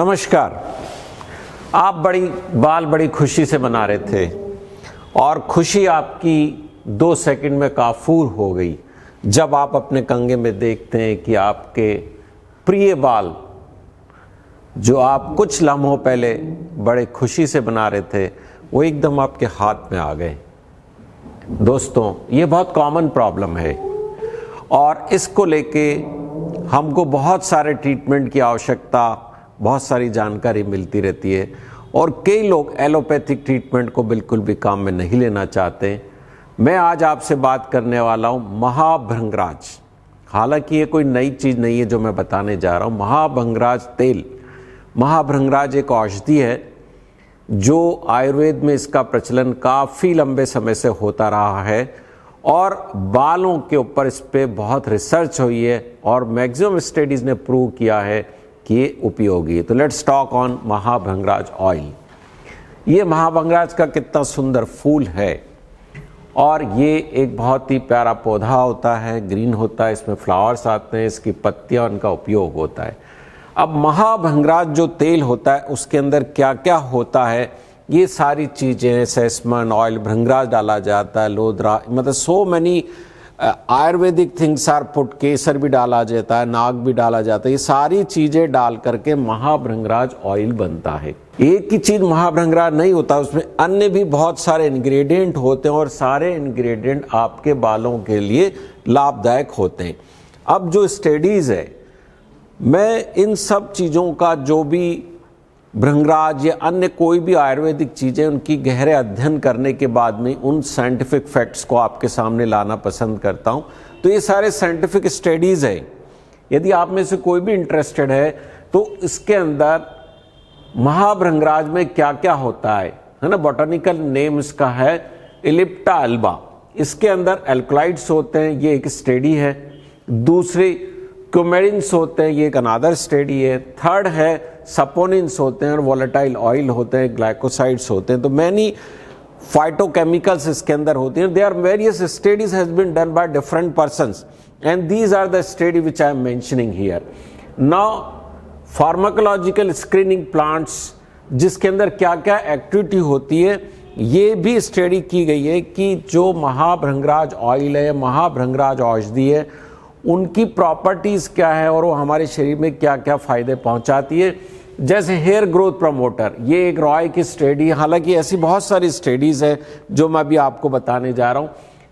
नमस्कार। आप बड़ी खुशी से मना रहे थे और खुशी आपकी 2 सेकंड में काफूर हो गई जब आप अपने कंघे में देखते हैं कि आपके प्रिय बाल जो आप कुछ लम्हों पहले बड़े खुशी से बना रहे थे वो एकदम आपके हाथ में आ गए। दोस्तों, ये बहुत कॉमन प्रॉब्लम है और इसको लेके हमको बहुत सारे ट्रीटमेंट की आवश्यकता, बहुत सारी जानकारी मिलती रहती है और कई लोग एलोपैथिक ट्रीटमेंट को बिल्कुल भी काम में नहीं लेना चाहते। मैं आज आपसे बात करने वाला हूँ महाभृंगराज। हालांकि ये कोई नई चीज़ नहीं है जो मैं बताने जा रहा हूँ। महाभृंगराज तेल, महाभृंगराज एक औषधि है जो आयुर्वेद में इसका प्रचलन काफ़ी लंबे समय से होता रहा है और बालों के ऊपर इस पर बहुत रिसर्च हुई है और मैक्सिमम स्टडीज़ ने प्रूव किया है कि ये उपयोगी है। तो लेट्स टॉक ऑन महाभृंगराज ऑयल। ये महाभृंगराज का कितना सुंदर फूल है और ये एक बहुत ही प्यारा पौधा होता है, ग्रीन होता है, इसमें फ्लावर्स आते हैं, इसकी पत्तियां, उनका उपयोग होता है। अब महाभृंगराज जो तेल होता है उसके अंदर क्या क्या होता है, ये सारी चीज़ें, सेसमन ऑयल, भृंगराज डाला जाता है, लोदरा, मतलब so many ayurvedic things are put, केसर भी डाला जाता है, नाग भी डाला जाता है। ये सारी चीज़ें डाल करके महाभृंगराज ऑयल बनता है। एक ही चीज़ महाभृंगराज नहीं होता, उसमें अन्य भी बहुत सारे इंग्रेडिएंट होते हैं और सारे इंग्रेडिएंट आपके बालों के लिए लाभदायक होते हैं। अब जो स्टडीज़ है, मैं इन सब चीज़ों का, जो भी भृंगराज या अन्य कोई भी आयुर्वेदिक चीज़ें, उनकी गहरे अध्ययन करने के बाद में उन साइंटिफिक फैक्ट्स को आपके सामने लाना पसंद करता हूं। तो ये सारे साइंटिफिक स्टडीज़ है, यदि आप में से कोई भी इंटरेस्टेड है तो इसके अंदर महाभृंगराज में क्या क्या होता है ना। बॉटनिकल नेम इसका है इलिप्टा अल्बा। इसके अंदर एल्कलाइड्स होते हैं, ये एक स्टडी है। दूसरी क्यूमेरिन्स होते हैं, ये एक अनादर स्टडी है। थर्ड है सपोनिन्स होते हैं और वोलेटाइल ऑयल होते हैं, ग्लाइकोसाइड्स होते हैं। तो मैनी फाइटोकेमिकल्स इसके अंदर होती हैं। There various studies has been done by different persons and these are the study which I am mentioning here. Now pharmacological screening plants, जिसके अंदर क्या क्या एक्टिविटी होती है, ये भी स्टडी की गई है कि जो महाभृंगराज ऑयल है, महाभृंगराज औषधि है, उनकी प्रॉपर्टीज़ क्या है और वो हमारे शरीर में क्या क्या फ़ायदे पहुंचाती है। जैसे हेयर ग्रोथ प्रमोटर, ये एक रॉय की स्टडी, हालांकि ऐसी बहुत सारी स्टडीज़ है जो मैं अभी आपको बताने जा रहा हूँ।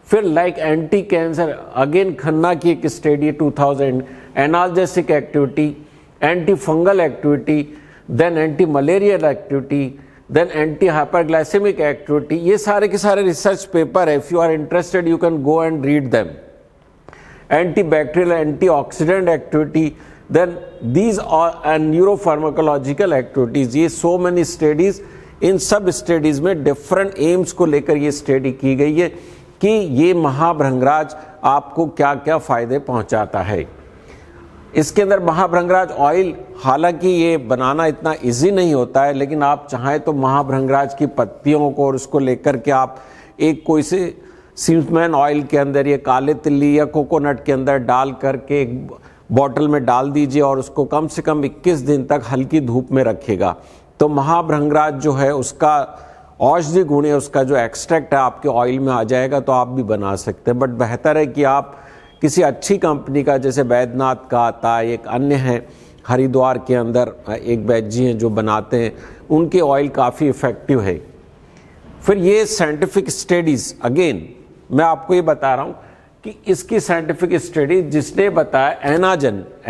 फिर like anti cancer, again Khanna की एक study 2000, analgesic activity, anti fungal activity, then anti malarial activity, then anti hyperglycemic activity. ये सारे के सारे रिसर्च पेपर है। If you are interested you can go and read them. Antibacterial, antioxidant activity, then these are neuropharmacological activities. ये so many studies, इन सब studies में different AIIMS को लेकर ये स्टडी की गई है कि ये महाभृंगराज आपको क्या क्या फायदे पहुंचाता है। इसके अंदर महाभृंगराज ऑयल, हालांकि ये बनाना इतना इजी नहीं होता है, लेकिन आप चाहें तो महाभृंगराज की पत्तियों को और उसको लेकर के आप एक कोई से सीड्समैन ऑयल के अंदर या काले तिल्ली या कोकोनट के अंदर डाल करके एक बॉटल में डाल दीजिए और उसको कम से कम 21 दिन तक हल्की धूप में रखिएगा। तो महाभृंगराज जो है उसका औषधि गुण है, उसका जो एक्सट्रैक्ट है आपके ऑयल में आ जाएगा, तो आप भी बना सकते हैं। बट बेहतर है कि आप किसी अच्छी कंपनी का, जैसे बैद्यनाथ का आता है, एक अन्य है हरिद्वार के अंदर एक वैद्य जी हैं जो बनाते हैं, उनके ऑयल काफ़ी इफ़ेक्टिव है। फिर ये साइंटिफिक स्टडीज़, अगेन मैं आपको ये बता रहा हूं कि इसकी साइंटिफिक स्टडी जिसने बताया,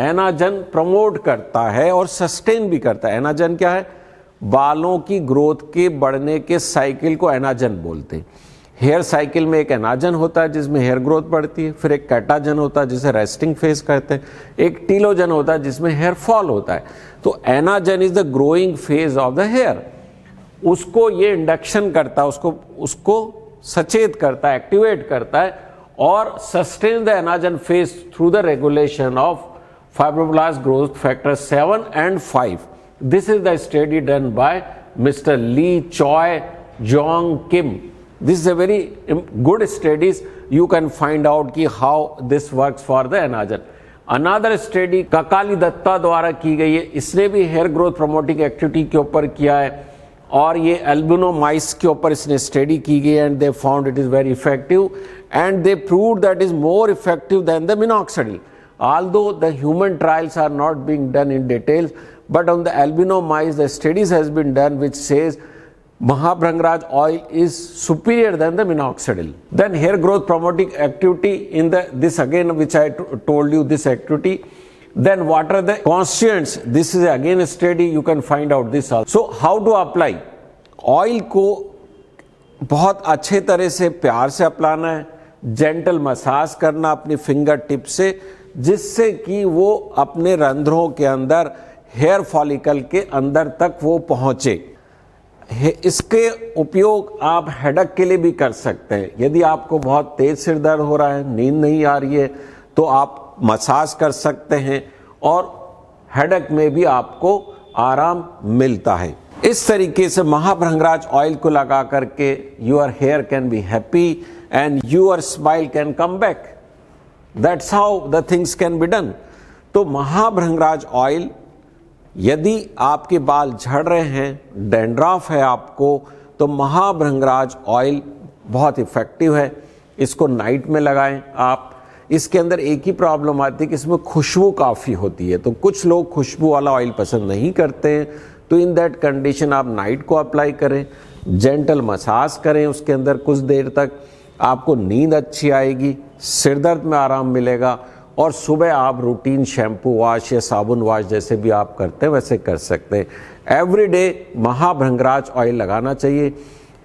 एनाजन प्रमोट करता है और सस्टेन भी करता है। एनाजन क्या है? बालों की ग्रोथ के बढ़ने के साइकिल को एनाजन बोलते हैं। हेयर साइकिल में एक एनाजन होता है जिसमें हेयर ग्रोथ बढ़ती है, फिर एक कैटाजन होता है जिसे रेस्टिंग फेज कहते हैं, एक टीलोजन होता है जिसमें हेयर फॉल होता है। तो anagen is the growing phase of the hair. उसको ये इंडक्शन करता है, उसको सचेत करता है, एक्टिवेट करता है और sustain the anagen phase through the regulation of fibroblast growth factor 7 and 5. This is the study done by mister Lee Choi Jong Kim. This is a very good studies, you can find out कि how this works for the anagen. Another study Kakali Datta द्वारा की गई है, इसने भी hair growth promoting activity के ऊपर किया है और ये एल्बिनो माइस के ऊपर इसने स्टडी की गई and they found it is very effective and they proved that is more effective than the minoxidil. Although the human trials are not being done in details, but on the albino mice the studies has been done which says Mahabhrangraj oil is superior than the minoxidil. Then hair growth promoting activity in this again which I told you, this activity. Then what are the constituents? This is again a study, you can find out this also. So how to apply? Oil को बहुत अच्छे तरह से प्यार से अप्लाना है, gentle massage करना अपनी फिंगर टिप से, जिससे कि वो अपने रंध्रों के अंदर हेयर फॉलिकल के अंदर तक वो पहुंचे. इसके उपयोग आप हेडेक के लिए भी कर सकते हैं. यदि आपको बहुत तेज सिर दर्द हो रहा है, नींद नहीं आ रही है, तो आप मसाज कर सकते हैं और हेडेक में भी आपको आराम मिलता है. इस तरीके से महाभृंगराज ऑयल को लगा करके your hair can be happy and your smile can come back. That's how the things can be done. तो महाभृंगराज ऑयल, यदि आपके बाल झड़ रहे हैं, डैंड्रफ है आपको, तो महाभृंगराज ऑयल बहुत इफेक्टिव है. इसको नाइट में लगाएं आप. इसके अंदर एक ही प्रॉब्लम आती है कि इसमें खुशबू काफ़ी होती है, तो कुछ लोग खुशबू वाला ऑयल पसंद नहीं करते हैं, तो इन दैट कंडीशन आप नाइट को अप्लाई करें, जेंटल मसाज करें उसके अंदर कुछ देर तक, आपको नींद अच्छी आएगी, सिर दर्द में आराम मिलेगा और सुबह आप रूटीन शैम्पू वॉश या साबुन वॉश जैसे भी आप करते हैं वैसे कर सकते हैं. एवरीडे महाभृंगराज ऑयल लगाना चाहिए.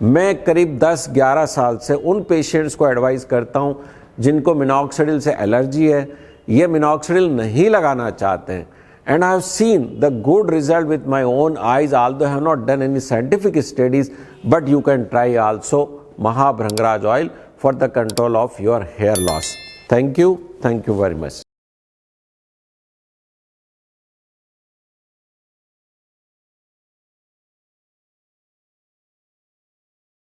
मैं करीब 10-11 साल से उन पेशेंट्स को एडवाइस करता हूं जिनको मिनॉक्सिडिल से एलर्जी है, ये मिनॉक्सिडिल नहीं लगाना चाहते हैं. And I have seen the good result with my own eyes, although I have not done any scientific studies, but you can try also Mahabhrangraj oil for the control of your hair loss. Thank you very much.